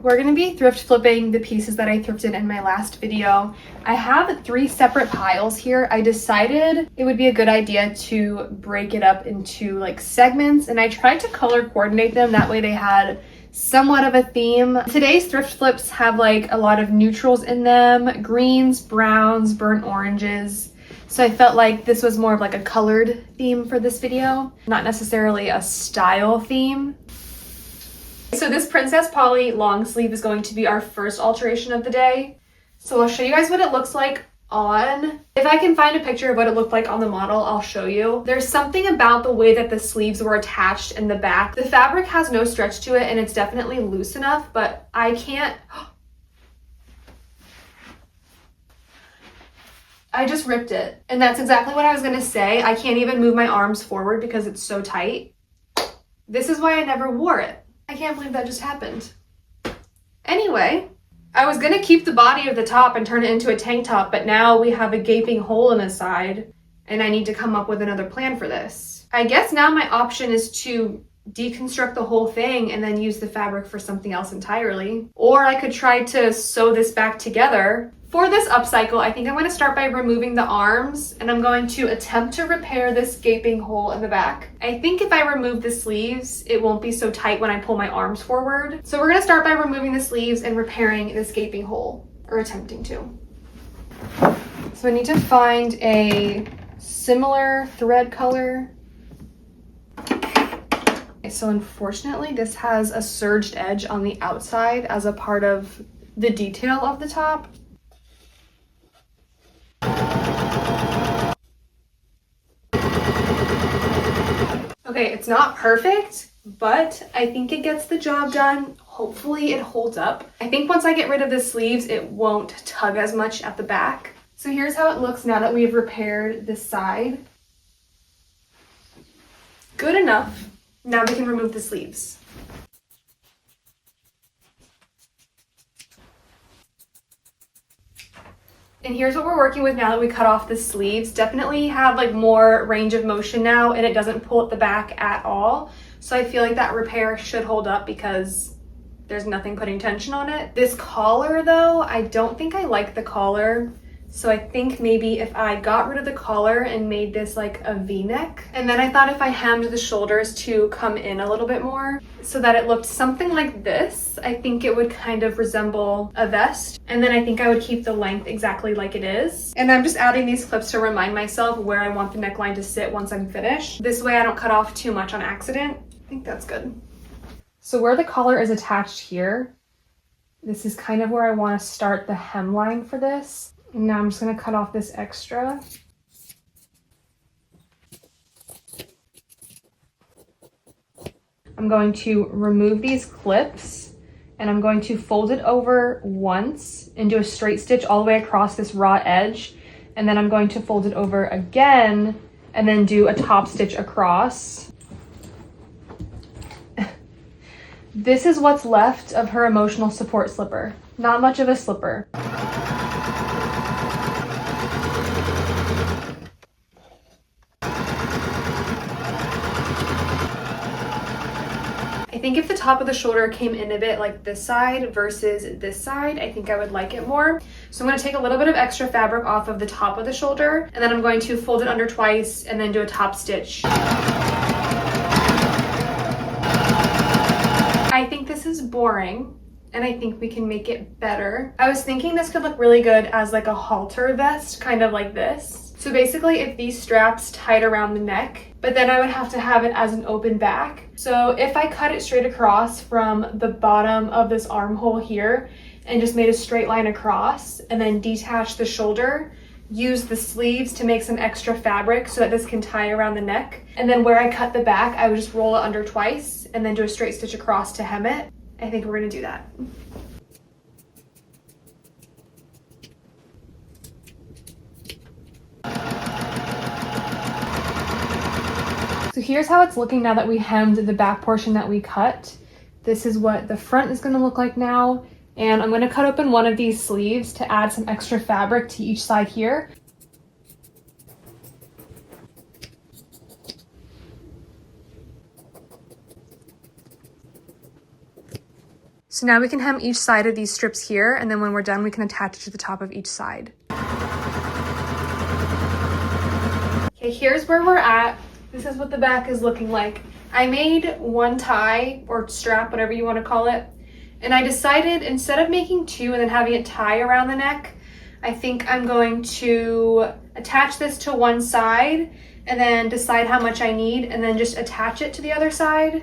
We're going to be thrift flipping the pieces that I thrifted in my last video. I have 3 separate piles here. I decided it would be a good idea to break it up into like segments, and I tried to color coordinate them. That way they had somewhat of a theme. Today's thrift flips have like a lot of neutrals in them, greens, browns, burnt oranges. So I felt like this was more of like a colored theme for this video, not necessarily a style theme. So this Princess Polly long sleeve is going to be our first alteration of the day. So I'll show you guys what it looks like on. If I can find a picture of what it looked like on the model, I'll show you. There's something about the way that the sleeves were attached in the back. The fabric has no stretch to it and it's definitely loose enough, but I can't. I just ripped it. And that's exactly what I was gonna say. I can't even move my arms forward because it's so tight. This is why I never wore it. I can't believe that just happened. Anyway, I was gonna keep the body of the top and turn it into a tank top, but now we have a gaping hole in the side and I need to come up with another plan for this. I guess now my option is to deconstruct the whole thing and then use the fabric for something else entirely. Or I could try to sew this back together. For this upcycle, I think I'm going to start by removing the arms, and I'm going to attempt to repair this gaping hole in the back. I think if I remove the sleeves, it won't be so tight when I pull my arms forward. So we're going to start by removing the sleeves and repairing this gaping hole, or attempting to. So I need to find a similar thread color. Okay, so unfortunately, this has a serged edge on the outside as a part of the detail of the top. Okay, it's not perfect, but I think it gets the job done. Hopefully it holds up. I think once I get rid of the sleeves, it won't tug as much at the back. So here's how it looks now that we've repaired this side. Good enough. Now we can remove the sleeves. And here's what we're working with now that we cut off the sleeves. Definitely have like more range of motion now, and it doesn't pull at the back at all. So I feel like that repair should hold up because there's nothing putting tension on it. This collar though, I don't think I like the collar. So I think maybe if I got rid of the collar and made this like a V-neck, and then I thought if I hemmed the shoulders to come in a little bit more so that it looked something like this, I think it would kind of resemble a vest. And then I think I would keep the length exactly like it is. And I'm just adding these clips to remind myself where I want the neckline to sit once I'm finished. This way I don't cut off too much on accident. I think that's good. So where the collar is attached here, this is kind of where I want to start the hemline for this. And now I'm just going to cut off this extra. I'm going to remove these clips and I'm going to fold it over once and do a straight stitch all the way across this raw edge. And then I'm going to fold it over again and then do a top stitch across. This is what's left of her emotional support slipper. Not much of a slipper. I think if the top of the shoulder came in a bit like this side versus this side, I think I would like it more. So I'm going to take a little bit of extra fabric off of the top of the shoulder, and then I'm going to fold it under twice and then do a top stitch. I think this is boring, and I think we can make it better. I was thinking this could look really good as like a halter vest, kind of like this. So basically if these straps tied around the neck, but then I would have to have it as an open back. So if I cut it straight across from the bottom of this armhole here and just made a straight line across and then detach the shoulder, use the sleeves to make some extra fabric so that this can tie around the neck. And then where I cut the back, I would just roll it under twice and then do a straight stitch across to hem it. I think we're gonna do that. So here's how it's looking now that we hemmed the back portion that we cut. This is what the front is going to look like now. And I'm going to cut open one of these sleeves to add some extra fabric to each side here. So now we can hem each side of these strips here, and then when we're done, we can attach it to the top of each side. Okay, here's where we're at. This is what the back is looking like. I made one tie or strap, whatever you want to call it. And I decided instead of making two and then having it tie around the neck, I think I'm going to attach this to one side and then decide how much I need and then just attach it to the other side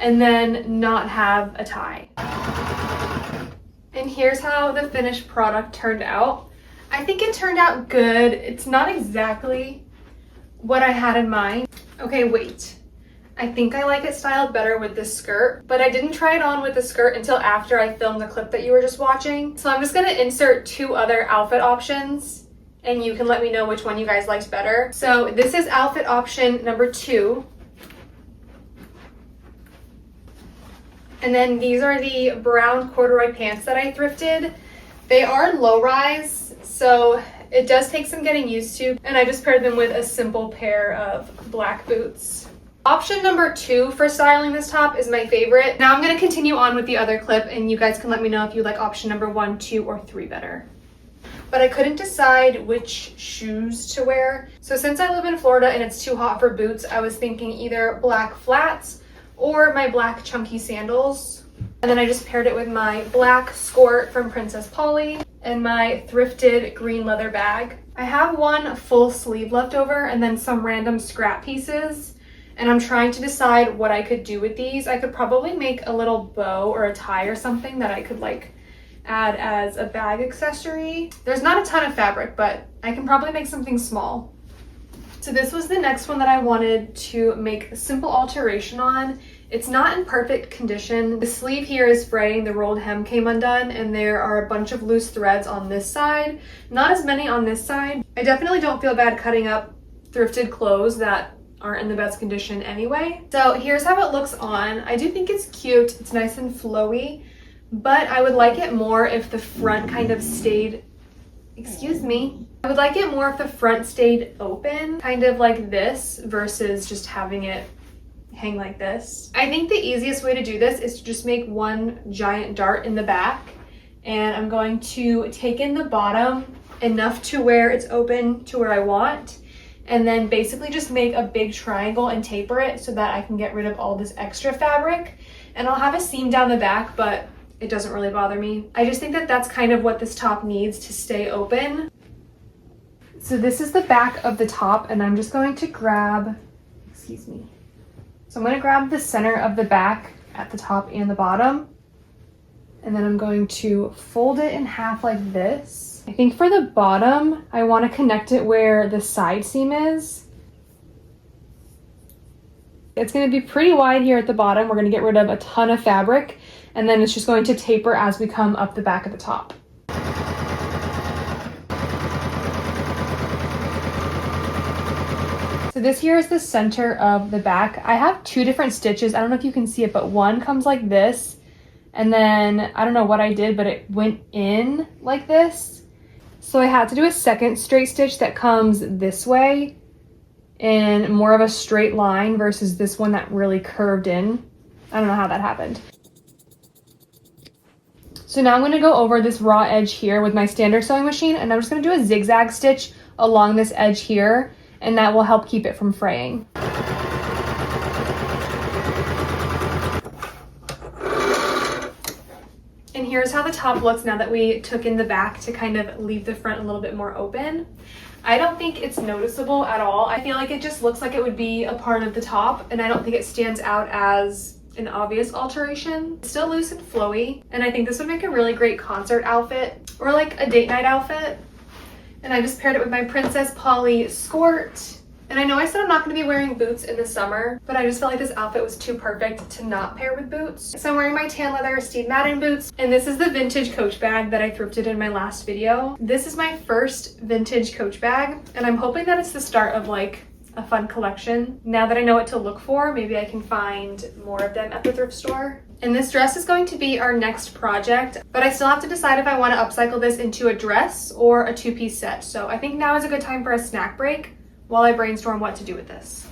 and then not have a tie. And here's how the finished product turned out. I think it turned out good. It's not exactly what I had in mind. Okay, wait. I think I like it styled better with this skirt, but I didn't try it on with the skirt until after I filmed the clip that you were just watching. So I'm just gonna insert two other outfit options and you can let me know which one you guys liked better. So this is outfit option number 2. And then these are the brown corduroy pants that I thrifted. They are low rise, so it does take some getting used to. And I just paired them with a simple pair of black boots. Option number 2 for styling this top is my favorite. Now I'm gonna continue on with the other clip and you guys can let me know if you like option number 1, 2, or 3 better. But I couldn't decide which shoes to wear. So since I live in Florida and it's too hot for boots, I was thinking either black flats or my black chunky sandals. And then I just paired it with my black skirt from Princess Polly and my thrifted green leather bag. I have one full sleeve left over and then some random scrap pieces. And I'm trying to decide what I could do with these. I could probably make a little bow or a tie or something that I could like add as a bag accessory. There's not a ton of fabric, but I can probably make something small. So this was the next one that I wanted to make a simple alteration on. It's not in perfect condition. The sleeve here is fraying, the rolled hem came undone, and there are a bunch of loose threads on this side. Not as many on this side. I definitely don't feel bad cutting up thrifted clothes that aren't in the best condition anyway. So here's how it looks on. I do think it's cute. It's nice and flowy, but I would like it more if the front kind of stayed, excuse me. I would like it more if the front stayed open, kind of like this, versus just having it hang like this. I think the easiest way to do this is to just make one giant dart in the back, and I'm going to take in the bottom enough to where it's open to where I want, and then basically just make a big triangle and taper it so that I can get rid of all this extra fabric. And I'll have a seam down the back, but it doesn't really bother me. I just think that that's kind of what this top needs to stay open. So this is the back of the top, and I'm just going to grab, excuse me. So I'm going to grab the center of the back at the top and the bottom, and then I'm going to fold it in half like this. I think for the bottom, I want to connect it where the side seam is. It's going to be pretty wide here at the bottom. We're going to get rid of a ton of fabric, and then it's just going to taper as we come up the back of the top. So this here is the center of the back. I have 2 different stitches. I don't know if you can see it, but one comes like this, and then I don't know what I did, but it went in like this. So I had to do a second straight stitch that comes this way in more of a straight line versus this one that really curved in. I don't know how that happened. So now I'm going to go over this raw edge here with my standard sewing machine, and I'm just going to do a zigzag stitch along this edge here, and that will help keep it from fraying. And here's how the top looks now that we took in the back to kind of leave the front a little bit more open. I don't think it's noticeable at all. I feel like it just looks like it would be a part of the top, and I don't think it stands out as an obvious alteration. It's still loose and flowy, and I think this would make a really great concert outfit or like a date night outfit. And I just paired it with my Princess Polly skirt. And I know I said I'm not going to be wearing boots in the summer, but I just felt like this outfit was too perfect to not pair with boots. So I'm wearing my tan leather Steve Madden boots, and this is the vintage Coach bag that I thrifted in my last video. This is my first vintage Coach bag, and I'm hoping that it's the start of like a fun collection. Now that I know what to look for, maybe I can find more of them at the thrift store. And this dress is going to be our next project, but I still have to decide if I want to upcycle this into a dress or a 2-piece set. So I think now is a good time for a snack break while I brainstorm what to do with this.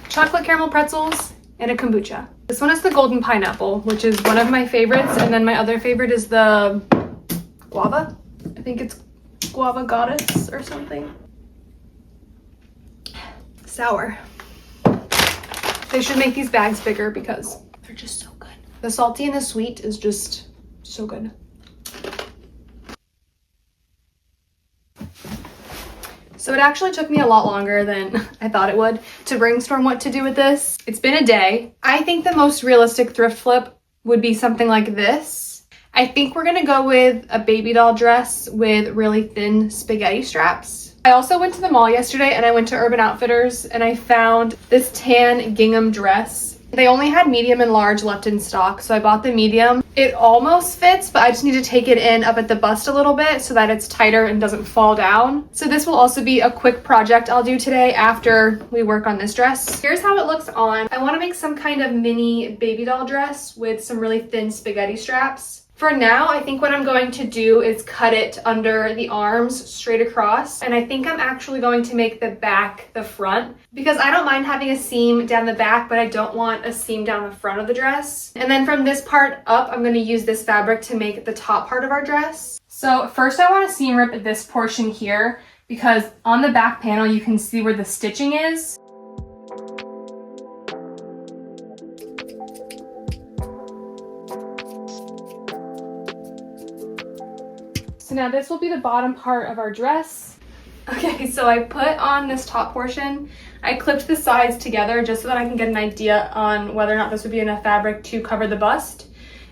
Chocolate caramel pretzels and a kombucha. This one is the golden pineapple, which is one of my favorites. And then my other favorite is the guava. I think it's guava goddess or something. Sour. They should make these bags bigger because they're just so good. The salty and the sweet is just so good. So it actually took me a lot longer than I thought it would to brainstorm what to do with this. It's been a day. I think the most realistic thrift flip would be something like this. I think we're gonna go with a baby doll dress with really thin spaghetti straps. I also went to the mall yesterday and I went to Urban Outfitters and I found this tan gingham dress. They only had medium and large left in stock, so I bought the medium. It almost fits, but I just need to take it in up at the bust a little bit so that it's tighter and doesn't fall down. So this will also be a quick project I'll do today after we work on this dress. Here's how it looks on. I want to make some kind of mini baby doll dress with some really thin spaghetti straps. For now, I think what I'm going to do is cut it under the arms straight across. And I think I'm actually going to make the back the front because I don't mind having a seam down the back, but I don't want a seam down the front of the dress. And then from this part up, I'm going to use this fabric to make the top part of our dress. So first I want to seam rip this portion here because on the back panel, you can see where the stitching is. So now this will be the bottom part of our dress. Okay, so I put on this top portion. I clipped the sides together just so that I can get an idea on whether or not this would be enough fabric to cover the bust.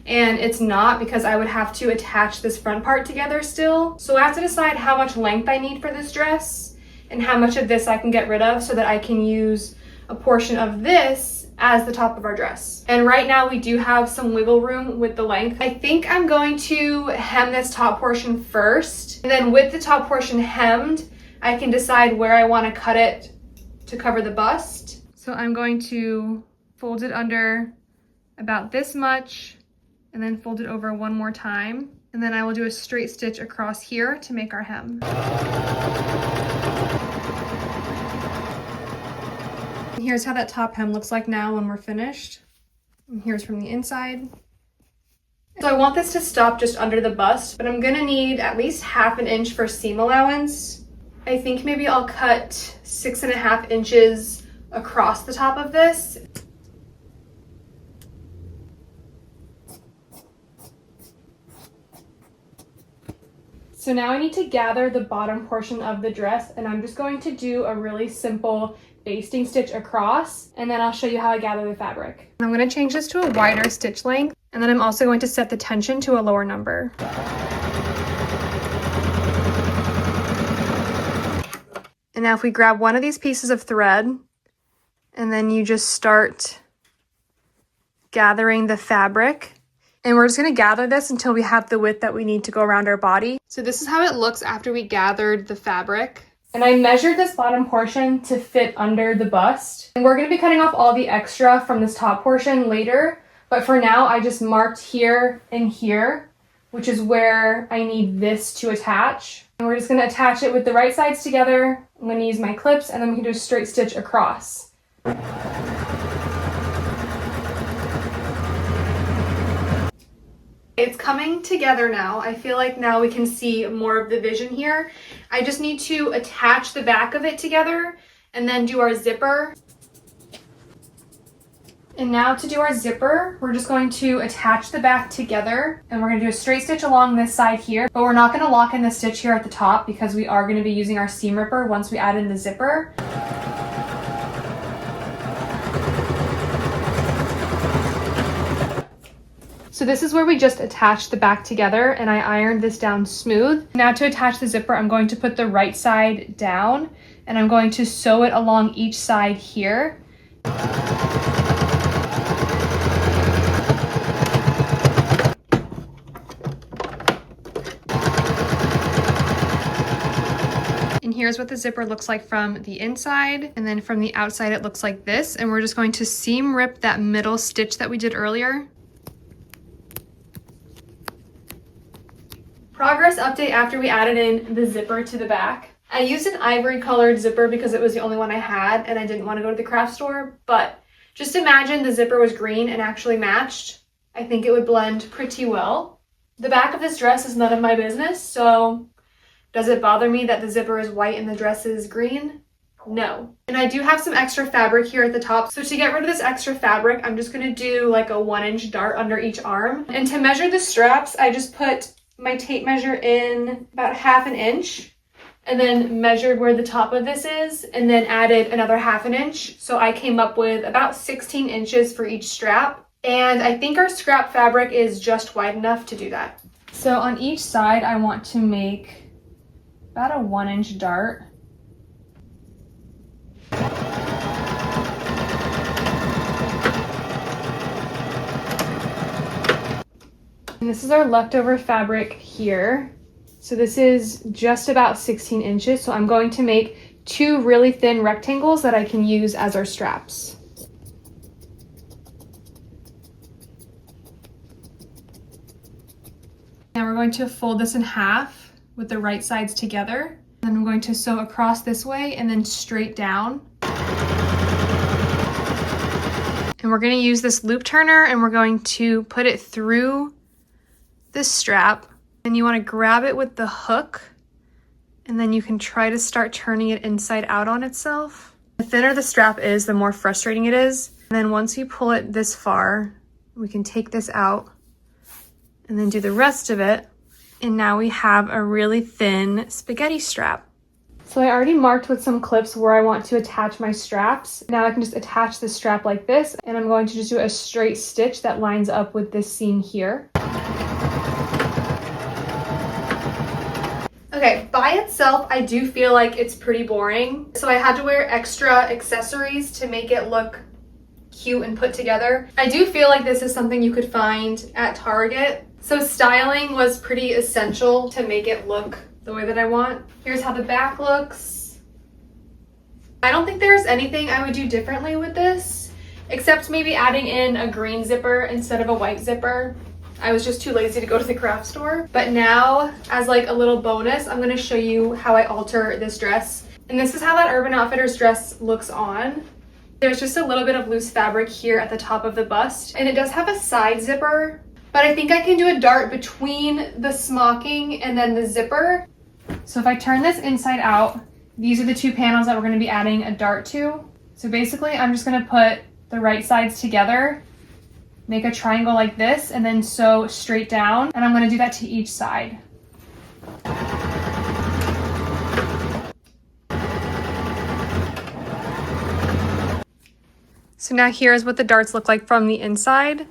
And it's not because I would have to attach this front part together still. So I have to decide how much length I need for this dress and how much of this I can get rid of so that I can use a portion of this as the top of our dress. And right now we do have some wiggle room with the length. I think I'm going to hem this top portion first. And then with the top portion hemmed, I can decide where I want to cut it to cover the bust. So I'm going to fold it under about this much and then fold it over one more time. And then I will do a straight stitch across here to make our hem. And here's how that top hem looks like now when we're finished. And here's from the inside. So I want this to stop just under the bust, but I'm gonna need at least 1/2 inch for seam allowance. I think maybe I'll cut 6.5 inches across the top of this. So now I need to gather the bottom portion of the dress, and I'm just going to do a really simple basting stitch across, and then I'll show you how I gather the fabric. I'm going to change this to a wider stitch length, and then I'm also going to set the tension to a lower number. And now if we grab one of these pieces of thread, and then you just start gathering the fabric, and we're just going to gather this until we have the width that we need to go around our body. So this is how it looks after we gathered the fabric. And I measured this bottom portion to fit under the bust. And we're going to be cutting off all the extra from this top portion later. But for now, I just marked here and here, which is where I need this to attach. And we're just going to attach it with the right sides together. I'm going to use my clips, and then we can do a straight stitch across. It's coming together now. I feel like now we can see more of the vision here. I just need to attach the back of it together and then do our zipper. And now to do our zipper, we're just going to attach the back together, and we're going to do a straight stitch along this side here, but we're not going to lock in the stitch here at the top because we are going to be using our seam ripper once we add in the zipper. So this is where we just attached the back together, and I ironed this down smooth. Now to attach the zipper, I'm going to put the right side down, and I'm going to sew it along each side here. And here's what the zipper looks like from the inside, and then from the outside it looks like this. And we're just going to seam rip that middle stitch that we did earlier. Progress update after we added in the zipper to the back. I used an ivory colored zipper because it was the only one I had and I didn't want to go to the craft store, but Just imagine the zipper was green and actually matched. I think it would blend pretty well. The back of this dress is none of my business, so does it bother me that the zipper is white and the dress is green? No. And I do have some extra fabric here at the top. So to get rid of this extra fabric, I'm just gonna do like a 1-inch dart under each arm. And to measure the straps, I just put my tape measure in about 1/2 inch and then measured where the top of this is and then added another 1/2 inch. So I came up with about 16 inches for each strap. And I think our scrap fabric is just wide enough to do that. So on each side, I want to make about a 1-inch dart. And this is our leftover fabric here. So this is just about 16 inches. So I'm going to make 2 really thin rectangles that I can use as our straps. Now we're going to fold this in half with the right sides together. Then I'm going to sew across this way and then straight down. And we're going to use this loop turner and we're going to put it through this strap. And you want to grab it with the hook and then you can try to start turning it inside out on itself. The thinner the strap is, the more frustrating it is. And then once you pull it this far, we can take this out and then do the rest of it. And now we have a really thin spaghetti strap. So I already marked with some clips where I want to attach my straps. Now I can just attach the strap like this, and I'm going to just do a straight stitch that lines up with this seam here. Okay, by itself, I do feel like it's pretty boring. So I had to wear extra accessories to make it look cute and put together. I do feel like this is something you could find at Target. So styling was pretty essential to make it look the way that I want. Here's how the back looks. I don't think there's anything I would do differently with this, except maybe adding in a green zipper instead of a white zipper. I was just too lazy to go to the craft store. But now, as like a little bonus, I'm gonna show you how I alter this dress. And this is how that Urban Outfitters dress looks on. There's just a little bit of loose fabric here at the top of the bust, and it does have a side zipper, but I think I can do a dart between the smocking and then the zipper. So if I turn this inside out, these are the 2 panels that we're going to be adding a dart to. So basically I'm just going to put the right sides together, make a triangle like this, and then sew straight down. And I'm going to do that to each side. So now here's what the darts look like from the inside.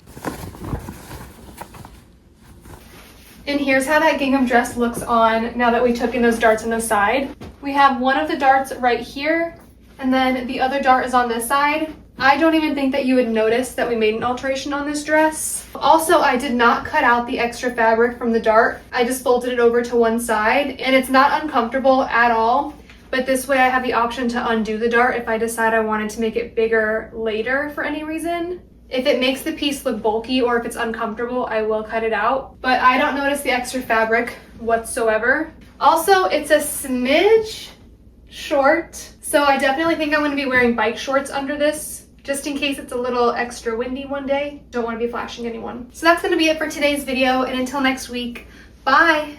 And here's how that gingham dress looks on now that we took in those darts on the side. We have one of the darts right here, and then the other dart is on this side. I don't even think that you would notice that we made an alteration on this dress. Also, I did not cut out the extra fabric from the dart. I just folded it over to one side, and it's not uncomfortable at all. But this way I have the option to undo the dart if I decide I wanted to make it bigger later for any reason. If it makes the piece look bulky or if it's uncomfortable, I will cut it out. But I don't notice the extra fabric whatsoever. Also, it's a smidge short, so I definitely think I'm going to be wearing bike shorts under this, just in case it's a little extra windy one day. Don't want to be flashing anyone. So that's going to be it for today's video, and until next week, bye!